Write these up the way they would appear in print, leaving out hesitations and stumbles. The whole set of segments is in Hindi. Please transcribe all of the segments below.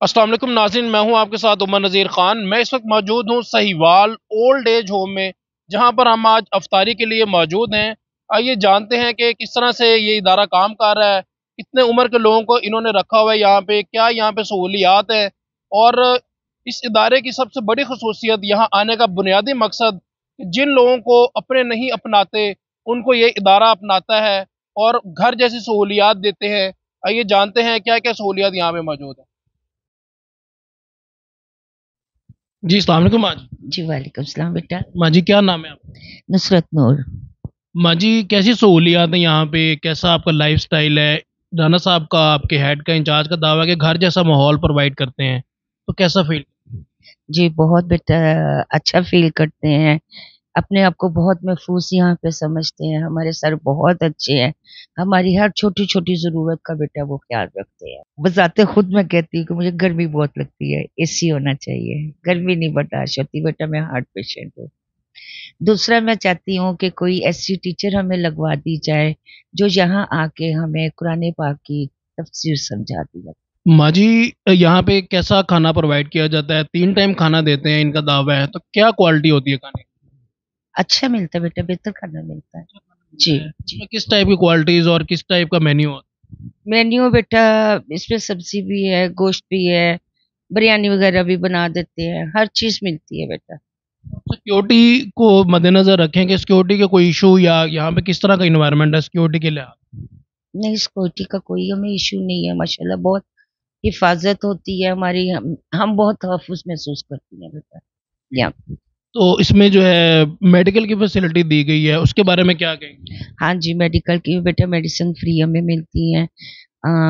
अस्सलाम वालेकुम नाज़रीन, मैं हूं आपके साथ उमर नज़ीर खान। मैं इस वक्त मौजूद हूं सहीवाल ओल्ड एज होम में, जहां पर हम आज अफ्तारी के लिए मौजूद हैं। आइए जानते हैं कि किस तरह से ये इदारा काम कर रहा है, कितने उम्र के लोगों को इन्होंने रखा हुआ है यहाँ पे, क्या यहाँ पे सहूलियात है और इस इदारे की सबसे बड़ी खसूसियत, यहाँ आने का बुनियादी मकसद, जिन लोगों को अपने नहीं अपनाते उनको ये इदारा अपनाता है और घर जैसी सहूलियात देते हैं। आइए जानते हैं क्या क्या सहूलियात यहाँ पे मौजूद है। जी, अस्सलाम वालेकुम माँ जी। जी, वालेकुम सलाम बेटा। माँ जी, क्या नाम है आपका? नुसरत नूर। माँ जी, कैसी सहूलियात है यहाँ पे? कैसा आपका लाइफ़स्टाइल है? राना साहब का, आपके हेड का, इंचार्ज का दावा है कि घर जैसा माहौल प्रोवाइड करते हैं, तो कैसा फ़ील? जी, बहुत बेटा अच्छा फ़ील करते हैं। अपने आप को बहुत महफ़ूज़ यहाँ पे समझते हैं। हमारे सर बहुत अच्छे हैं। हमारी हर छोटी-छोटी ज़रूरत का बेटा वो ख़्याल रखते हैं। बज़ाते खुद मैं कहती हूँ कि मुझे गर्मी बहुत लगती है, एसी होना चाहिए। गर्मी नहीं बर्दाश्त होती बेटा, मैं हार्ट पेशेंट हूँ। दूसरा मैं चाहती हूँ कि कोई ऐसी टीचर हमें लगवा दी जाए, जो यहाँ आके हमें कुरान पाक की तफ़सीर समझा दिया। माँ जी, यहाँ पे कैसा खाना प्रोवाइड किया जाता है? 3 टाइम खाना देते हैं, इनका दावा है, तो क्या क्वालिटी होती है खाने की? अच्छा मिलता है बेटा, बेहतर खाना मिलता है। जी, जी। इसमें किस टाइप की क्वालिटीज़ और किस टाइप का मेन्यू होता मेन्यू बेटा इसमें सब्ज़ी भी है, गोश्त भी है, बिरयानी वग़ैरह भी बना देते हैं, हर चीज़ मिलती है बेटा। है? सिक्योरिटी को मद्देनज़र रखें कि सिक्योरिटी का कोई इश्यू या यहाँ पे किस तरह का एनवायरनमेंट है सिक्योरिटी के लिहाज़? नहीं, सिक्योरिटी का कोई हमें इश्यू नहीं है माशाल्लाह, बहुत हिफ़ाज़त होती है हमारी, हम बहुत तहफ़्फ़ुज़ महसूस करती हैं बेटा। या तो इसमें जो है मेडिकल की फैसिलिटी दी गई है, उसके बारे में क्या कहेंगे? हाँ जी, मेडिकल की बेटा मेडिसिन फ्री हमें मिलती हैं।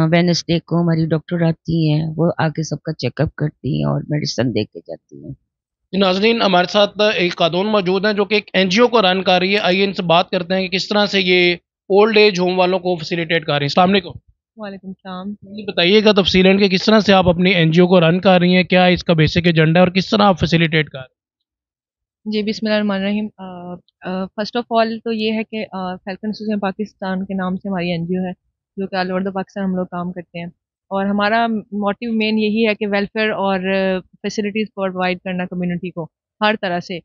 वेडनेसडे को हमारी डॉक्टर आती हैं, वो आके सबका चेकअप करती हैं और मेडिसिन दे के जाती हैं। जी नाज़रीन, हमारे साथ एक खातून मौजूद हैं जो कि एक एनजीओ को रन कर रही है। आइए इनसे बात करते हैं कि किस तरह से ये ओल्ड एज होम वालों को फैसिलिटेट कर रही हैं। अस्सलाम वालेकुम। वालेकुम सलाम। जी बताइएगा तफ़सीलन कि किस तरह से आप अपनी एनजीओ को रन कर रही हैं, क्या इसका बेसिक एजेंडा है और किस तरह आप फैसिलिटेट कर रही हैं? जी बिस्मिल्लाहिर्रहमानिर्रहीम। फ़र्स्ट ऑफ़ ऑल तो ये है कि फ़ैल्कन एसोसिएशन पाकिस्तान के नाम से हमारी एनजीओ है, जो कि ऑल ओवर द पाकिस्तान हम लोग काम करते हैं। और हमारा मोटिव मेन यही है कि वेलफ़ेयर और फैसिलिटीज़ प्रोवाइड करना कम्युनिटी को, हर तरह से।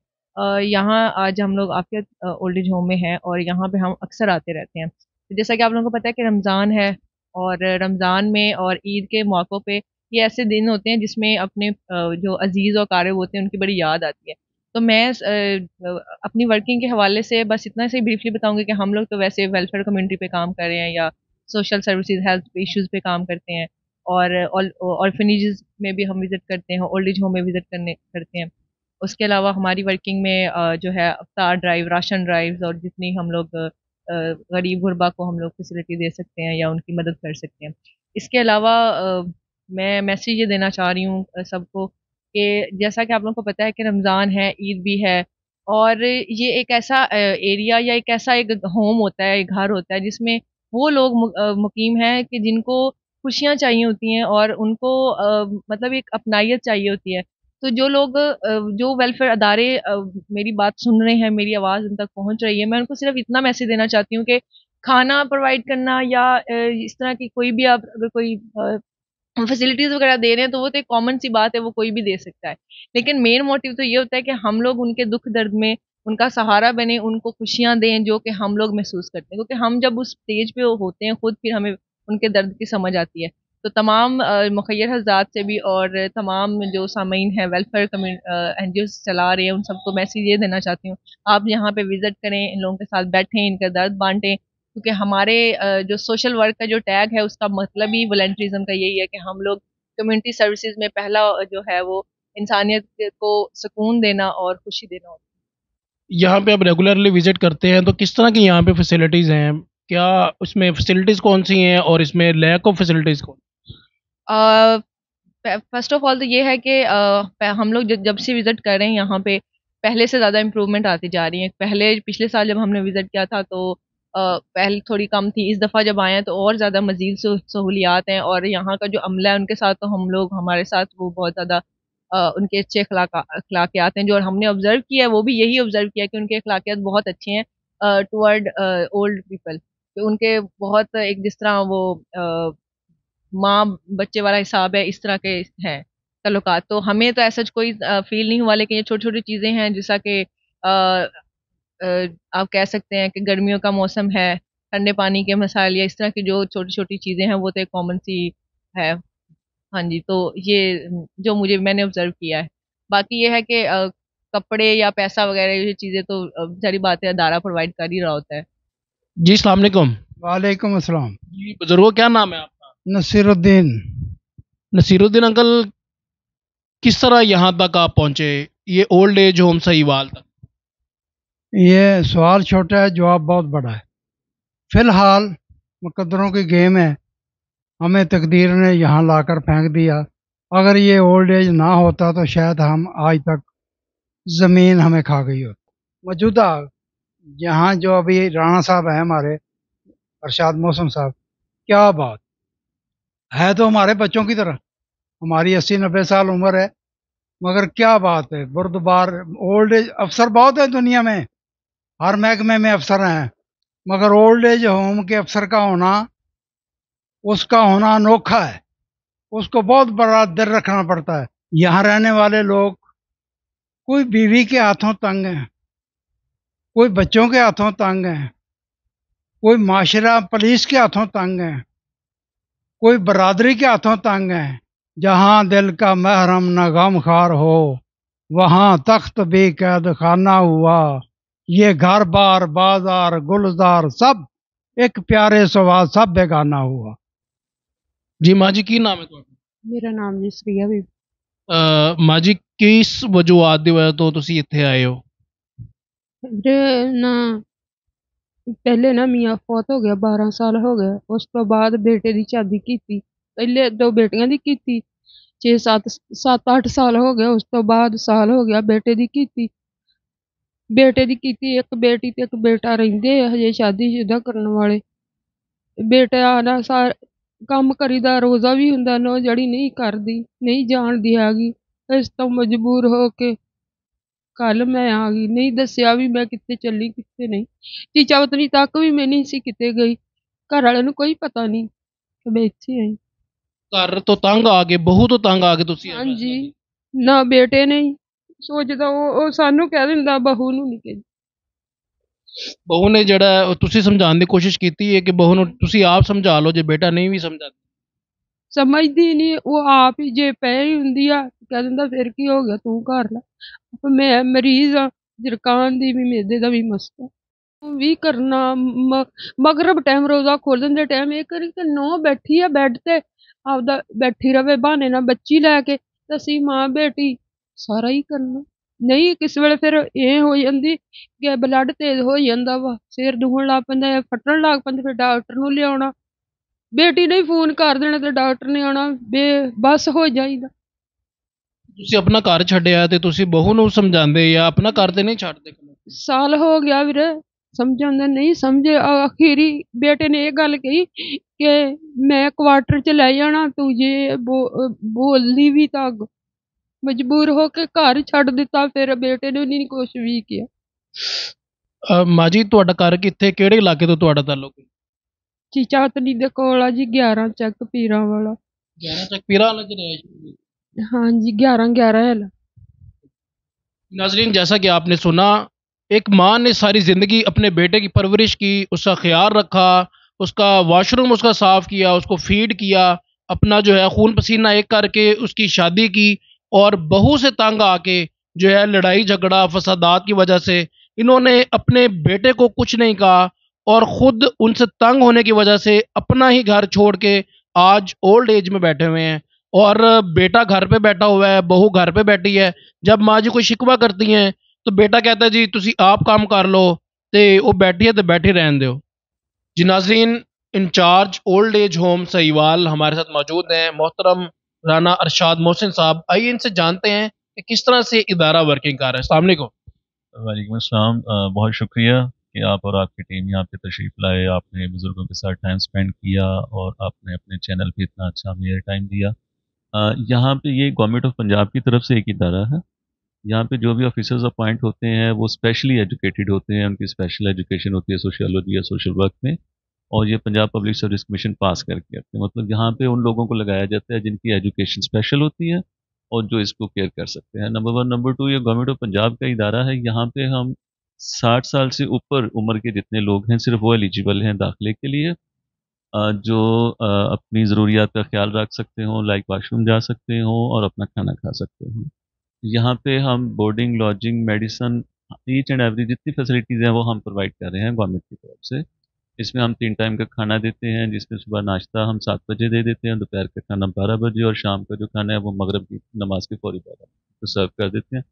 यहाँ आज हम लोग आफ़ियत ओल्ड एज होम में हैं और यहाँ पे हम अक्सर आते रहते हैं। तो जैसा कि आप लोगों को पता है कि रमज़ान है, और रमज़ान में और ईद के मौक़ों पे ये ऐसे दिन होते हैं जिसमें अपने जो अज़ीज़ और क़ारिब होते हैं, उनकी बड़ी याद आती है। तो मैं अपनी वर्किंग के हवाले से बस इतना से ब्रीफली बताऊँगी कि हम लोग तो वैसे वेलफेयर कम्युनिटी पे काम कर रहे हैं, या सोशल सर्विसेज हेल्थ इश्यूज़ पे काम करते हैं, और ऑर्फनेजेस में भी हम विज़िट करते हैं, ओल्ड एज होम में विज़िट करने करते हैं। उसके अलावा हमारी वर्किंग में जो है इफ्तार ड्राइव, राशन ड्राइव्स, और जितनी हम लोग गरीब गुरबा को हम लोग फैसिलिटी दे सकते हैं या उनकी मदद कर सकते हैं। इसके अलावा मैं मैसेज ये देना चाह रही हूँ सबको, कि जैसा कि आप लोगों को पता है कि रमज़ान है, ईद भी है, और ये एक ऐसा एरिया या एक ऐसा एक होम होता है, एक घर होता है जिसमें वो लोग मुकीम हैं कि जिनको खुशियाँ चाहिए होती हैं, और उनको मतलब एक अपनायत चाहिए होती है। तो जो लोग जो वेलफेयर अदारे मेरी बात सुन रहे हैं, मेरी आवाज़ उन तक पहुँच रही है, मैं उनको सिर्फ़ इतना मैसेज देना चाहती हूँ कि खाना प्रोवाइड करना या इस तरह की कोई भी आप अगर कोई फैसिलिटीज़ वगैरह दे रहे हैं, तो वो तो एक कॉमन सी बात है, वो कोई भी दे सकता है। लेकिन मेन मोटिव तो ये होता है कि हम लोग उनके दुःख दर्द में उनका सहारा बनें, उनको खुशियाँ दें जो कि हम लोग महसूस करते हैं। क्योंकि हम जब उस स्टेज पे होते हैं खुद, फिर हमें उनके दर्द की समझ आती है। तो तमाम मुखय्यर हज़रात से भी और तमाम जो सामीन हैं वेलफेयर एनजीओज़ चला रहे हैं, उन सबको मैसेज ये देना चाहती हूँ, आप यहाँ पे विज़िट करें, इन लोगों के साथ बैठें, इनका दर्द बाँटें। क्योंकि हमारे जो सोशल वर्क का जो टैग है, उसका मतलब ही वॉलंटरिज़्म का यही है कि हम लोग कम्युनिटी सर्विसेज़ में पहला जो है वो इंसानियत को सुकून देना और खुशी देना होता है। यहाँ पे आप रेगुलरली विज़िट करते हैं, तो किस तरह की यहाँ पे फैसिलिटीज़ हैं? क्या उसमें फैसिलिटीज़ कौन-सी हैं और इसमें लैक ऑफ फैसिलिटीज़ कौन? अ, फर्स्ट ऑफ ऑल तो ये है कि हम लोग जब से विज़िट कर रहे हैं यहाँ पे, पहले से ज़्यादा इम्प्रूवमेंट आती जा रही है। पहले पिछले साल जब हमने विज़िट किया था तो पहले थोड़ी कम थी, इस दफ़ा जब आए हैं तो और ज़्यादा मज़ीद सहूलियात हैं, और यहाँ का जो अमला है उनके साथ तो हम लोग, हमारे साथ वो बहुत ज़्यादा उनके अच्छे अखलाकियात हैं, जो हमने ऑब्ज़र्व किया है, वो भी यही ऑब्ज़र्व किया है कि उनके अखलाकियात बहुत अच्छे हैं टुवर्ड ओल्ड पीपल। तो उनके बहुत एक जिस तरह वो माँ बच्चे वाला हिसाब है, इस तरह के हैं ताल्लुकात। तो हमें तो ऐसा कोई फील नहीं हुआ, लेकिन ये छोटी छोटी चीजें हैं जैसा कि आप कह सकते हैं कि गर्मियों का मौसम है, ठंडे पानी के मसाइल या इस तरह की जो छोटी छोटी चीजें हैं वो तो एक कॉमन सी है। हाँ जी, तो ये जो मैंने ऑब्जर्व किया है। बाकी ये है कि कपड़े या पैसा वगैरह ये चीजें तो सारी बातें अदारा प्रोवाइड कर ही रहा होता है। जी अस्सलाम वालेकुम। वालेकुम अस्सलाम। जी बुजुर्गो, क्या नाम है आपका? नसीरुद्दीन। नसीरुद्दीन अंकल, किस तरह यहाँ तक आप पहुँचे, ये ओल्ड एज होम सहीवाल तक? ये सवाल छोटा है, जवाब बहुत बड़ा है। फिलहाल मुकद्दरों की गेम है, हमें तकदीर ने यहाँ लाकर फेंक दिया। अगर ये ओल्ड एज ना होता तो शायद हम आज तक ज़मीन हमें खा गई होती। मौजूदा यहाँ जो अभी राणा साहब हैं हमारे, अरशाद मौसम साहब, क्या बात है, तो हमारे बच्चों की तरह। हमारी 80-90 साल उम्र है, मगर क्या बात है, बुर्दबार ओल्ड एज। अफसर बहुत है दुनिया में, हर महकमे में अफसर हैं, मगर ओल्ड एज होम के अफसर का होना, उसका होना अनोखा है। उसको बहुत बड़ा दिल रखना पड़ता है। यहाँ रहने वाले लोग, कोई बीवी के हाथों तंग है, कोई बच्चों के हाथों तंग है, कोई माशरा पुलिस के हाथों तंग है, कोई बरादरी के हाथों तंग है। जहाँ दिल का महरम न गमखार हो, वहाँ तख्त भी कैद खाना हुआ। ये घर बार बाजार गुलजार सब एक प्यारे सवा सब बेगाना हुआ। जी माँ जी, की नाम है ਤੁਹਾਡਾ? मेरा नाम जी श्रिया भी। ਮਾਂ ਜੀ, ਕਿਸ ਵਜੂਹਾਤ ਦੀ ਵਜ੍ਹਾ ਤੋਂ ਤੁਸੀਂ ਇੱਥੇ ਆਏ ਹੋ? ਵੀਰੇ ਨਾ ਪਹਿਲੇ ਨਾ ਮੀਆਂ ਫੌਤ ਹੋ ਗਿਆ, 12 ਸਾਲ ਹੋ ਗਏ। ਉਸ ਤੋਂ ਬਾਅਦ ਬੇਟੇ ਦੀ ਸ਼ਾਦੀ ਕੀਤੀ, ਪਹਿਲੇ 2 ਬੇਟੀਆਂ ਦੀ ਕੀਤੀ। 7-8 ਸਾਲ ਹੋ ਗਏ। ਉਸ ਤੋਂ ਬਾਅਦ ਸਾਲ ਹੋ ਗਿਆ ਬੇਟੇ ਦੀ ਕੀਤੀ। ਬੇਟੇ ਦੀ ਕੀਤੀ, ਇੱਕ ਬੇਟੀ ਤੇ ਇੱਕ ਬੇਟਾ ਰਹਿੰਦੇ ਆ ਹਜੇ ਸ਼ਾਦੀशुदा ਕਰਨ ਵਾਲੇ। ਬੇਟਾ ਨਾ ਕੰਮ ਕਰੀਦਾ, ਰੋਜ਼ਾ ਵੀ ਹੁੰਦਾ ਨਾ, ਜਿਹੜੀ ਨਹੀਂ ਕਰਦੀ, ਨਹੀਂ ਜਾਣਦੀ ਹੈਗੀ। ਇਸ ਤੋਂ ਮਜਬੂਰ ਹੋ ਕੇ ਕੱਲ ਮੈਂ ਆ ਗਈ, ਨਹੀਂ ਦੱਸਿਆ ਵੀ ਮੈਂ ਕਿੱਥੇ ਚੱਲੀ ਕਿੱਥੇ ਨਹੀਂ। ਚੀਚਾ ਵਤਨੀ ਤੱਕ ਵੀ ਮੈਂ ਨਹੀਂ ਸੀ ਕਿਤੇ ਗਈ, ਘਰ ਵਾਲਿਆਂ ਨੂੰ ਕੋਈ ਪਤਾ ਨਹੀਂ ਕਿ ਮੈਂ ਇੱਥੇ ਆਈ। ਘਰ ਤੋਂ ਤੰਗ ਆ ਕੇ, ਬਹੂ ਤੋਂ ਤੰਗ ਆ ਕੇ ਤੁਸੀਂ ਇਹ ਫੈਸਲਾ ਹਾਂਜੀ, ਕੀਤਾ? ਨਾ ਬੇਟੇ ਨਹੀਂ ਸੋਚਦਾ, ਉਹ ਸਾਨੂੰ ਕਹਿ ਦਿੰਦਾ, ਬਹੂ ਨੂੰ ਨਹੀਂ ਕਹਿੰਦਾ। ਬਹੂ ਨੇ ਜਿਹੜਾ ਹੈ, ਉਹ ਤੁਸੀਂ ਸਮਝਾਉਣ ਦੀ ਕੋਸ਼ਿਸ਼ ਕੀਤੀ ਹੈ ਕਿ ਬਹੂ ਨੂੰ ਤੁਸੀਂ ਆਪ ਸਮਝਾ ਲਓ, ਜੇ ਬੇਟਾ ਨਹੀਂ ਵੀ ਸਮਝਦਾ? ਸਮਝਦੀ ਨਹੀਂ, ਉਹ ਆਪ ਹੀ ਜੇ ਪਈ ਹੁੰਦੀ ਆ ਕਹਿ ਦਿੰਦਾ ਫਿਰ ਕੀ ਹੋ ਗਿਆ ਤੂੰ ਕਰ ਲੈ। ਮੈਂ ਮਰੀਜ਼ ਆ, ਜ਼ੁਕਾਮ ਦੀ ਵੀ, ਮਿਹਦੇ ਦਾ ਵੀ ਮਸਲਾ ਵੀ ਕਰਨਾ। ਮਗਰਬ ਟਾਈਮ ਰੋਜ਼ਾ ਖੋਲ੍ਹਣ ਦੇ ਟਾਈਮ ਇਹ ਕਰੀ ਕਿ ਨੌ ਬੈਠੀ ਆ ਬੈੱਡ ਤੇ, ਆਪਦਾ ਬੈਠੀ ਰਵੇ ਬਹਾਨੇ ਨਾਲ ਬੱਚੀ ਲੈ ਕੇ, ਤੇ ਅਸੀਂ ਮਾਂ ਬੇਟੀ ਸਾਰਾ ਹੀ ਕਰਨਾ। ਨਹੀਂ ਕਿਸੇ ਵੇਲੇ ਫਿਰ ਇਹ ਹੋ ਜਾਂਦੀ ਕਿ ਬਲੱਡ ਤੇਜ਼ ਹੋ ਜਾਂਦਾ ਵਾ, ਸਿਰ ਦੁਖਣ ਲੱਗ ਪੈਂਦਾ, ਫੱਟਣ ਲੱਗ ਪੈਂਦਾ, ਫਿਰ ਡਾਕਟਰ ਨੂੰ ਲਿਆਉਣਾ। ਬੇਟੀ ਨੇ ਹੀ ਫੋਨ ਕਰ ਦੇਣਾ ਤੇ ਡਾਕਟਰ ਨੇ ਆਉਣਾ, ਬਸ ਹੋ ਜਾਈਦਾ। ਤੁਸੀਂ ਆਪਣਾ ਘਰ ਛੱਡਿਆ ਤੇ ਤੁਸੀਂ ਬਹੂ ਨੂੰ ਸਮਝਾਉਂਦੇ ਜਾਂ ਆਪਣਾ ਘਰ ਤੇ ਨਹੀਂ ਛੱਡਦੇ? ਸਾਲ ਹੋ ਗਿਆ ਵੀਰੇ, ਸਮਝਾਉਂਦਾ ਨਹੀਂ ਸਮਝੇ। ਅਖੀਰੀ ਬੇਟੇ ਨੇ ਇਹ ਗੱਲ ਕਹੀ ਕਿ ਮੈਂ ਕੁਆਟਰ 'ਚ ਲੈ ਜਾਣਾ, ਤੂੰ ਜੇ ਬੋਲਦੀ ਵੀ ਤਾਂ ਅੱਗੋਂ। ਮਜਬੂਰ ਹੋ ਕੇ ਘਰ ਛੱਡ ਦਿੱਤਾ, ਫਿਰ ਬੇਟੇ ਨੇ ਨਹੀਂ ਕੁਛ ਵੀ ਕਿਹਾ। ਮਾਂ ਜੀ, ਤੁਹਾਡਾ ਘਰ ਕਿੱਥੇ, ਕਿਹੜੇ ਇਲਾਕੇ ਤੋਂ ਤੁਹਾਡਾ ਤਾਲੁਕ ਹੈ? ਚੀਚਾਤਨੀ ਦੇ ਕੋਲ ਆ ਜੀ, 11 ਚੱਕ ਪੀਰਾਂ ਵਾਲਾ। 11 ਚੱਕ ਪੀਰਾਂ वाला रिहायश? ਹਾਂਜੀ, 11 है। नाजरीन, जैसा कि आपने सुना, एक माँ ने सारी ज़िंदगी अपने बेटे की परवरिश की, उसका ख्याल रखा, उसका वॉशरूम उसका साफ़ किया, उसको फीड किया, अपना जो है खून पसीना एक करके उसकी शादी की। और बहू से तंग आके जो है लड़ाई झगड़ा फसादात की वजह से इन्होंने अपने बेटे को कुछ नहीं कहा, और ख़ुद उनसे तंग होने की वजह से अपना ही घर छोड़ के आज ओल्ड एज में बैठे हुए हैं। और बेटा घर पे बैठा हुआ है, बहू घर पे बैठी है। जब माँ जी कोई शिकवा करती हैं तो बेटा कहता है जी तुसी आप काम कर लो, तो वो बैठी है तो बैठी रहने दो। जी नाजरीन, incharge old age home Sahiwal हमारे साथ मौजूद हैं, मोहतरम राना अरशाद मोहसिन साहब। आइए इनसे जानते हैं कि किस तरह से इदारा वर्किंग कर रहा है। अस्सलाम वालेकुम। वालेकुम अस्सलाम। बहुत शुक्रिया कि आप और आपकी टीम यहाँ पे तशरीफ़ लाए, आपने बुज़ुर्गों के साथ टाइम स्पेंड किया और आपने अपने चैनल पे इतना अच्छा हमें टाइम दिया। यहाँ पे ये गवर्नमेंट ऑफ पंजाब की तरफ से एक इदारा है। यहाँ पे जो भी ऑफिसर्स अपॉइंट होते हैं वो स्पेशली एजुकेटेड होते हैं, उनकी स्पेशल एजुकेशन होती है सोशियोलॉजी या सोशल वर्क में। और ये पंजाब पब्लिक सर्विस कमीशन पास करके आते हैं। मतलब यहाँ पे उन लोगों को लगाया जाता है जिनकी एजुकेशन स्पेशल होती है और जो इसको केयर कर सकते हैं। Number one. नंबर टू, ये गवर्नमेंट ऑफ पंजाब का इदारा है। यहाँ पे हम 60 साल से ऊपर उम्र के जितने लोग हैं सिर्फ वो एलिजिबल हैं दाखिले के लिए, जो अपनी ज़रूरियात का ख्याल रख सकते हों, लाइक वाशरूम जा सकते हों और अपना खाना खा सकते हों। यहाँ पे हम boarding, lodging, medicine, each and every जितनी फैसिलिटीज़ हैं वो हम प्रोवाइड कर रहे हैं गवर्नमेंट की तरफ से। इसमें हम 3 टाइम का खाना देते हैं, जिसमें सुबह नाश्ता हम 7 बजे दे देते हैं, दोपहर का खाना 12 बजे और शाम का जो खाना है वो मगरिब की नमाज के फौरी बाद तो सर्व कर देते हैं।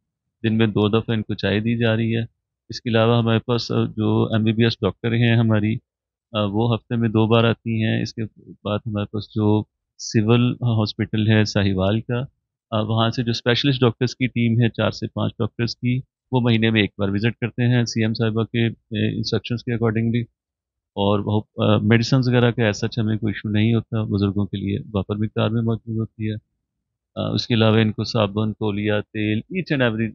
दिन में 2 दफ़ा इनको चाय दी जा रही है। इसके अलावा हमारे पास जो एमबीबीएस डॉक्टर हैं हमारी, वो हफ्ते में 2 बार आती हैं। इसके बाद हमारे पास जो सिविल हॉस्पिटल है साहिवाल का, वहाँ से जो स्पेशलिस्ट डॉक्टर्स की टीम है 4 से 5 डॉक्टर्स की, वो महीने में 1 बार विज़िट करते हैं सीएम साहिबा के इंस्ट्रक्शंस के अकॉर्डिंगली। और वो मेडिसिन वगैरह का ऐसा हमें कोई इशू नहीं होता, बुज़ुर्गों के लिए वापर मिकदार में मौजूद होती है। उसके अलावा इनको साबुन, तौलिया, तेल, ईच एंड एवरी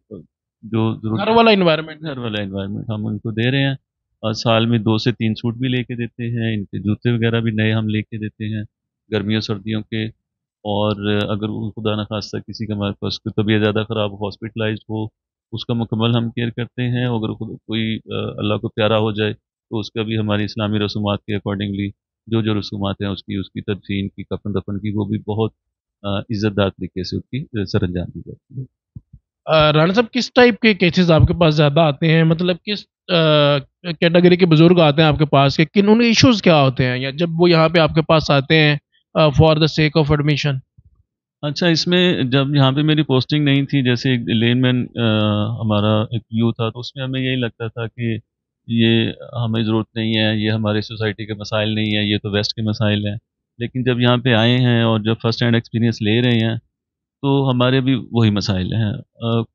जो घर ज़रूरत वाला इन्वायरमेंट। घर वाला एनवायरनमेंट हम उनको दे रहे हैं। और साल में 2 से 3 सूट भी लेके देते हैं, इनके जूते वगैरह भी नए हम लेके देते हैं गर्मियों सर्दियों के। और अगर वो खुदा न खास्ता किसी का हमारे पास कोई तबीयत ज़्यादा ख़राब हो, हॉस्पिटलाइज्ड हो, उसका मुकम्मल हम केयर करते हैं। अगर कोई अल्लाह को प्यारा हो जाए तो उसका भी हमारी इस्लामी रसूमात के अकॉर्डिंगली जो रसूमात हैं उसकी उसकी तदफीन की, कफन दफन की, वो भी बहुत इज़्ज़तदार तरीके से उसकी सरअंजाम दी जाती है। राणा साहब, किस टाइप के केसेस आपके पास ज़्यादा आते हैं? मतलब किस कैटेगरी के बुजुर्ग आते हैं आपके पास के, किन उनके इश्यूज क्या होते हैं या जब वो यहाँ पे आपके पास आते हैं for the sake of admission? अच्छा, इसमें जब यहाँ पे मेरी पोस्टिंग नहीं थी, जैसे एक लेनमैन हमारा एक व्यू था, तो उसमें हमें यही लगता था कि ये हमें ज़रूरत नहीं है, ये हमारे सोसाइटी के मसाइल नहीं है, ये तो वेस्ट के मसाइल हैं। लेकिन जब यहाँ पे आए हैं और जब फर्स्ट हैंड एक्सपीरियंस ले रहे हैं, तो हमारे भी वही मसाइल हैं।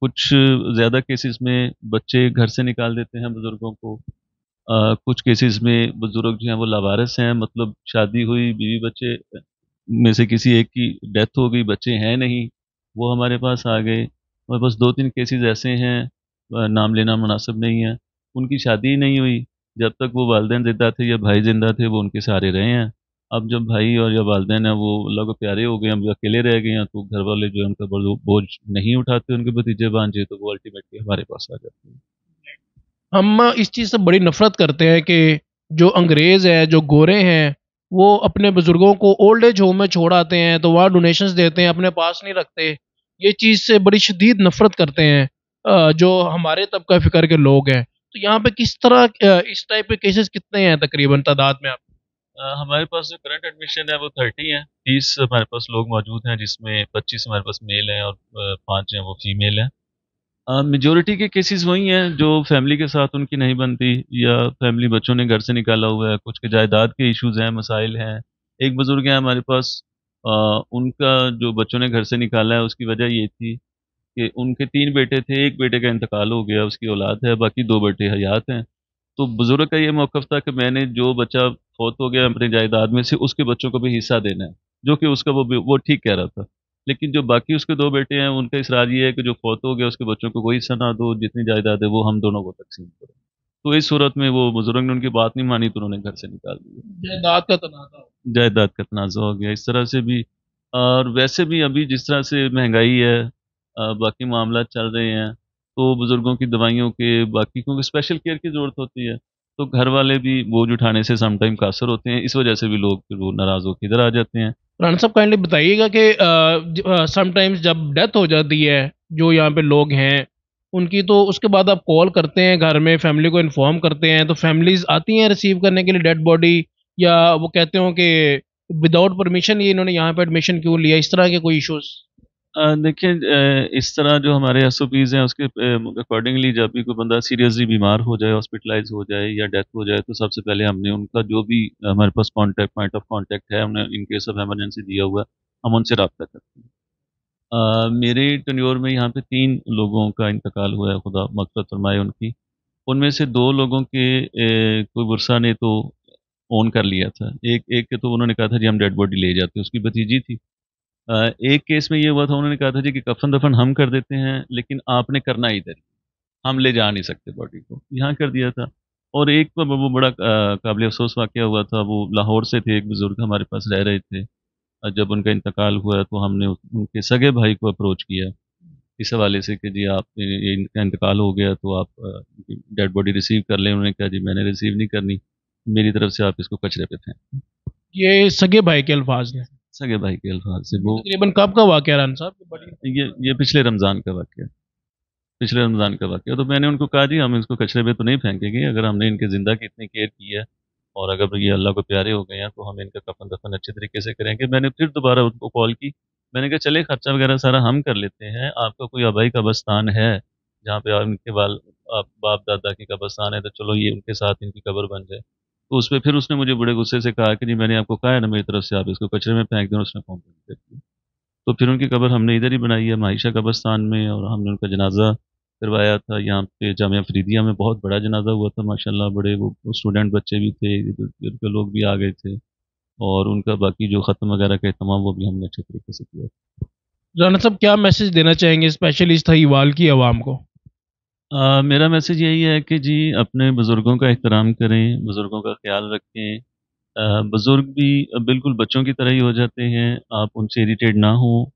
कुछ ज़्यादा केसेस में बच्चे घर से निकाल देते हैं बुज़ुर्गों को। कुछ केसेस में बुज़ुर्ग जो हैं वो लावारिस हैं, मतलब शादी हुई, बीवी बच्चे में से किसी एक की डेथ हो गई, बच्चे हैं नहीं, वो हमारे पास आ गए। हमारे पास 2-3 केसेस ऐसे हैं, नाम लेना मुनासिब नहीं है, उनकी शादी ही नहीं हुई। जब तक वो वालिदैन ज़िंदा थे या भाई ज़िंदा थे, वो उनके सहारे रहे हैं। अब जब भाई और या वालिदैन हैं वो अल्लाह को प्यारे हो गए हैं, अब अकेले रह गए हैं, तो घर वाले जो है उनका बोझ नहीं उठाते, उनके भतीजे भांजे, तो वो अल्टीमेटली हमारे पास आ जाते हैं। हम इस चीज़ से बड़ी नफरत करते हैं कि जो अंग्रेज़ है, जो गोरे हैं, वो अपने बुजुर्गों को ओल्ड एज होम में छोड़ आते हैं, तो वहाँ डोनेशंस देते हैं, अपने पास नहीं रखते। ये चीज़ से बड़ी शदीद नफरत करते हैं जो हमारे तबका फ़िक्र के लोग हैं। तो यहाँ पे किस तरह इस टाइप के केसेस कितने हैं तकरीबन तादाद में आप? हमारे पास जो करंट एडमिशन है वो 30 है, 30 हमारे पास लोग मौजूद हैं, जिसमें 25 हमारे पास मेल हैं और 5 हैं वो फीमेल हैं। मेजॉरिटी के केसेस वही हैं जो फैमिली के साथ उनकी नहीं बनती, या फैमिली बच्चों ने घर से निकाला हुआ है, कुछ के जायदाद के इश्यूज हैं, मसाइल हैं। एक बुजुर्ग हैं हमारे पास, उनका जो बच्चों ने घर से निकाला है उसकी वजह ये थी कि उनके 3 बेटे थे, एक बेटे का इंतकाल हो गया, उसकी औलाद है, बाकी 2 बेटे हयात हैं। तो बुजुर्ग का ये मौक़िफ़ था कि मैंने जो बच्चा फौत हो गया अपनी जायदाद में से उसके बच्चों को भी हिस्सा देना है, जो कि उसका वो ठीक कह रहा था। लेकिन जो बाकी उसके 2 बेटे हैं, उनका इसरार ये है कि जो फौत हो गया उसके बच्चों को कोई हिस्सा ना दो, जितनी जायदाद है वो हम दोनों को तक़सीम करो। तो इस सूरत में वो बुजुर्ग ने उनकी बात नहीं मानी, तो उन्होंने घर से निकाल दिया। जायदाद का तनाज़ा हो। जायदाद का तनाज़ा हो गया, इस तरह से भी। और वैसे भी अभी जिस तरह से महंगाई है, बाकी मामला चल रहे हैं, तो बुज़ुर्गों की दवाइयों के, बाकी क्योंकि स्पेशल केयर की ज़रूरत होती है, तो घर वाले भी बोझ उठाने से सम टाइम कासर होते हैं, इस वजह से भी लोग फिर वो नाराज़ होकर इधर आ जाते हैं। राणा साहब, काइंडली बताइएगा कि समटाइम्स जब डेथ हो जाती है, जो यहाँ पे लोग हैं उनकी, तो उसके बाद आप कॉल करते हैं घर में, फैमिली को इन्फॉर्म करते हैं, तो फैमिलीज आती हैं रिसीव करने के लिए डेड बॉडी, या वो कहते हो कि विदाउट परमिशन ये इन्होंने यहाँ पे एडमिशन क्यों लिया, इस तरह के कोई इश्यूज? देखिए, इस तरह जो हमारे एसओपीज़ हैं उसके अकॉर्डिंगली जब भी कोई बंदा सीरियसली बीमार हो जाए, हॉस्पिटलाइज़ हो जाए या डेथ हो जाए, तो सबसे पहले हमने उनका जो भी हमारे पास पॉइंट ऑफ कॉन्टैक्ट है, हमने इन केस ऑफ इमरजेंसी दिया हुआ है, हम उनसे रब्ता करते हैं। मेरे टेन्योर में यहाँ पे 3 लोगों का इंतकाल हुआ है, खुदा मग़फ़िरत फ़रमाए उनकी। उनमें से 2 लोगों के कोई वर्षा ने तो ओन कर लिया था। एक एक के तो उन्होंने कहा था जी हम डेड बॉडी ले जाते हैं, उसकी भतीजी थी। एक केस में ये हुआ था, उन्होंने कहा था जी कि कफ़न-दफ़न हम कर देते हैं, लेकिन आपने करना इधर ही, हम ले जा नहीं सकते बॉडी को, यहाँ कर दिया था। और एक तो वो बड़ा काबिल अफसोस वाक़या हुआ था, वो लाहौर से थे, एक बुज़ुर्ग हमारे पास रह रहे थे। जब उनका इंतकाल हुआ तो हमने उनके सगे भाई को अप्रोच किया इस हवाले से कि जी आप ये इनका इंतकाल हो गया तो आप डेड बॉडी रिसीव कर लें। उन्होंने कहा जी मैंने रिसीव नहीं करनी, मेरी तरफ से आप इसको कचरे पे फेंक। ये सगे भाई के अल्फाज हैं। सगे भाई के अल्फाज से ये वो तकरीबन कब का वाक़या राना साहब? ये पिछले रमज़ान का वाक़या, पिछले रमज़ान का वाक़या। तो मैंने उनको कहा जी हम इसको कचरे पे तो नहीं फेंकेंगे, अगर हमने इनके ज़िंदा की इतनी केयर की है और अगर ये अल्लाह को प्यारे हो गए हैं तो हम इनका कफ़न दफ़न अच्छे तरीके से करेंगे। मैंने फिर दोबारा उनको कॉल की, मैंने कहा चले खर्चा वगैरह सारा हम कर लेते हैं, आपका कोई आबाई कब्रिस्तान है जहाँ पे इनके बाप दादा की कब्रिस्तान है, तो चलो ये उनके साथ इनकी कब्र बन जाए। तो उस पर फिर उसने मुझे बड़े गुस्से से कहा कि जी मैंने आपको कहा है ना मेरी तरफ से आप इसको कचरे में फेंक दें, उसने फ़ोन कर दिया। तो फिर उनकी कब्र हमने इधर ही बनाई है मायशा कब्रिस्तान में, और हमने उनका जनाजा करवाया था यहाँ पे जामिया फरीदिया में। बहुत बड़ा जनाजा हुआ था माशाल्लाह, बड़े वो स्टूडेंट बच्चे भी थे, इधर के लोग भी आ गए थे, और उनका बाकी जो ख़त्म वगैरह का एहतमाम वो भी हमने अच्छे तरीके से किया। राना साहब क्या मैसेज देना चाहेंगे स्पेशली इस थहीवाल की आवाम को? मेरा मैसेज यही है कि जी अपने बुज़ुर्गों का एहतराम करें, बुज़ुर्गों का ख्याल रखें। बुज़ुर्ग भी बिल्कुल बच्चों की तरह ही हो जाते हैं, आप उनसे इरिटेट ना हों।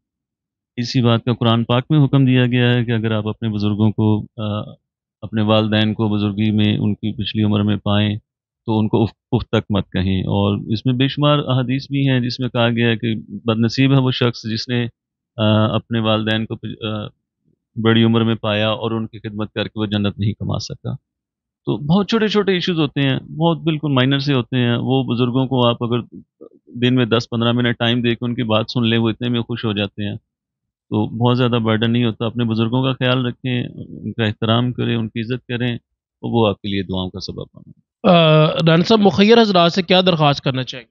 इसी बात का कुरान पाक में हुक्म दिया गया है कि अगर आप अपने बुज़ुर्गों को अपने वालिदैन को बुज़ुर्गी में उनकी पिछली उम्र में पाएँ, तो उनको उफ़ उफ़ तक मत कहें। और इसमें बेशुमार अहादीस भी हैं जिसमें कहा गया है कि बदनसीब है वो शख्स जिसने अपने वालिदैन को बड़ी उम्र में पाया और उनकी खिदमत करके वो जन्नत नहीं कमा सका। तो बहुत छोटे-छोटे इश्यूज़ होते हैं, बहुत बिल्कुल माइनर से होते हैं। वो बुज़ुर्गों को आप अगर दिन में 10-15 मिनट टाइम दे के उनकी बात सुन लें, वो इतने में खुश हो जाते हैं। तो बहुत ज़्यादा बर्डन नहीं होता। अपने बुज़ुर्गों का ख़्याल रखें, उनका एहतराम करें, उनकी इज़्ज़त करें, तो वो आपके लिए दुआओं का सबब बनें। राना साहब मुखय्यर हज़रात से क्या दरख्वास्त करना चाहेंगे?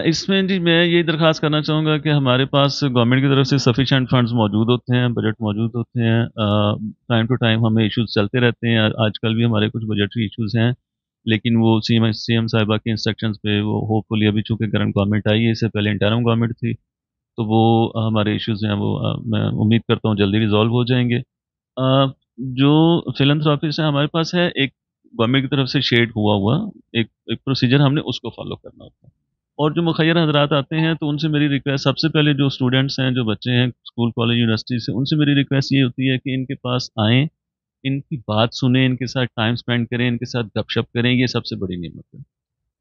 इसमें जी मैं यही दरख्वास्त करना चाहूँगा कि हमारे पास गवर्नमेंट की तरफ से सफिशिएंट फंड्स मौजूद होते हैं, बजट मौजूद होते हैं। टाइम टू टाइम हमें इश्यूज़ चलते रहते हैं। आजकल भी हमारे कुछ बजटरी इश्यूज़ हैं, लेकिन वो सीएम साहिबा के इंस्ट्रक्शंस पे वो होपफुली अभी चूँकि करंट गवर्नमेंट आई है, इससे पहले इंटरिम गवर्नमेंट थी, तो वो हमारे इश्यूज़ हैं वो मैं उम्मीद करता हूँ जल्दी रिज़ॉल्व हो जाएँगे। जो फिलैंथ्रोपिस्ट है हमारे पास है, एक गवर्नमेंट की तरफ से शेड हुआ एक एक प्रोसीजर हमने उसको फ़ॉलो करना होता है। और जो मुखय्यर हज़रात आते हैं तो उनसे मेरी रिक्वेस्ट, सबसे पहले जो स्टूडेंट्स हैं, जो बच्चे हैं स्कूल, कॉलेज, यूनिवर्सिटी से, उनसे मेरी रिक्वेस्ट ये होती है कि इनके पास आएँ, इनकी बात सुनें, इनके साथ टाइम स्पेंड करें, इनके साथ गपशप करें, ये सबसे बड़ी नेमत है।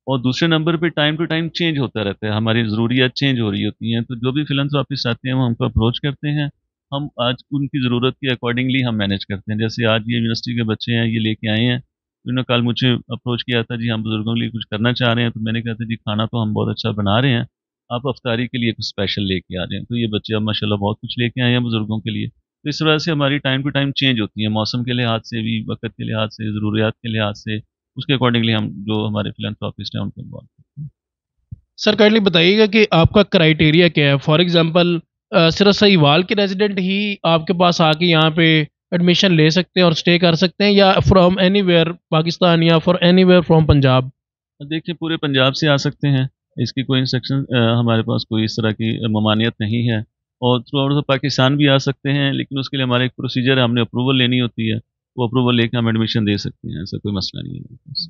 और दूसरे नंबर पे टाइम टू टाइम चेंज होता रहता है, हमारी ज़रूरियात चेंज हो रही होती हैं, तो जो भी फिलैंथ्रोपिस्ट आते हैं वो हमको अप्रोच करते हैं। हम आज उनकी ज़रूरत के अकॉर्डिंगली हम मैनेज करते हैं। जैसे आज ये यूनिवर्सिटी के बच्चे हैं, ये लेके आए हैं, उन्होंने कल मुझे अप्रोच किया था, जी हम बुज़ुर्गों के लिए कुछ करना चाह रहे हैं, तो मैंने कहा था जी खाना तो हम बहुत अच्छा बना रहे हैं, आप अफ्तारी के लिए कुछ स्पेशल लेके आ जाएँ। तो ये बच्चे अब माशाल्लाह बहुत कुछ लेके आए हैं बुज़ुर्गों के लिए। तो इस वजह से हमारी टाइम टू टाइम चेंज होती है, मौसम के लिहाज से भी, वक़्त के लिहाज से, ज़रूरियात के लिहाज से, उसके अकॉर्डिंगली हम जो हमारे फिलैंथ्रोपिस्ट हैं उनको इन्वॉल्व करते हैं। सर काइंडली बताइएगा कि आपका क्राइटेरिया क्या है? फॉर एग्जांपल सिर्फ सहीवाल के रेजिडेंट ही आपके पास आके यहाँ पे एडमिशन ले सकते हैं और स्टे कर सकते हैं, या फ्रॉम एनीवेयर पाकिस्तान या फॉर एनीवेयर फ्रॉम पंजाब? देखिए पूरे पंजाब से आ सकते हैं, इसकी कोई इंस्ट्रक्शन हमारे पास कोई इस तरह की ममानियत नहीं है। और थ्रू आउट द पाकिस्तान भी आ सकते हैं, लेकिन उसके लिए हमारा एक प्रोसीजर है, हमने अप्रूवल लेनी होती है, वो अप्रूवल लेके हम एडमिशन दे सकते हैं, ऐसा कोई मसला नहीं है हमारे पास।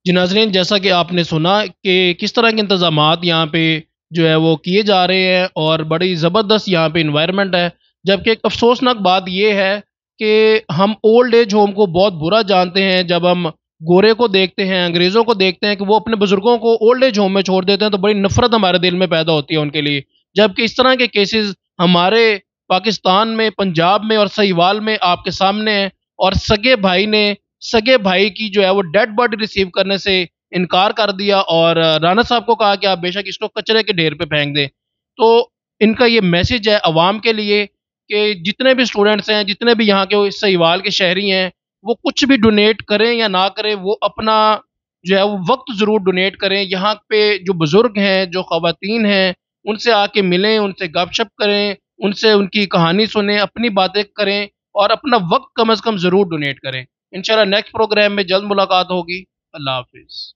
जी नाज़रीन, जैसा कि आपने सुना कि किस तरह के इंतज़ामात यहाँ पे जो है वो किए जा रहे हैं और बड़ी ज़बरदस्त यहाँ पे इन्वायरमेंट है। जबकि एक अफसोसनाक बात ये है कि हम ओल्ड एज होम को बहुत बुरा जानते हैं। जब हम गोरे को देखते हैं, अंग्रेज़ों को देखते हैं कि वो अपने बुज़ुर्गों को ओल्ड एज होम में छोड़ देते हैं, तो बड़ी नफ़रत हमारे दिल में पैदा होती है उनके लिए। जबकि इस तरह के केसेस हमारे पाकिस्तान में, पंजाब में और सहीवाल में आपके सामने हैं। और सगे भाई की जो है वो डेड बॉडी रिसीव करने से इनकार कर दिया और राना साहब को कहा कि आप बेशक इसको कचरे के ढेर पे फेंक दें। तो इनका ये मैसेज है अवाम के लिए कि जितने भी स्टूडेंट्स हैं, जितने भी यहाँ के सहीवाल के शहरी हैं, वो कुछ भी डोनेट करें या ना करें, वो अपना जो है वो वक्त ज़रूर डोनेट करें। यहाँ पे जो बुज़ुर्ग हैं, जो ख़वातीन हैं, उनसे आके मिलें, उनसे गपशप करें, उनसे उनकी कहानी सुनें, अपनी बातें करें और अपना वक्त कम अज़ कम ज़रूर डोनेट करें। इंशाल्लाह नेक्स्ट प्रोग्राम में जल्द मुलाकात होगी। अल्लाह हाफ़िज़।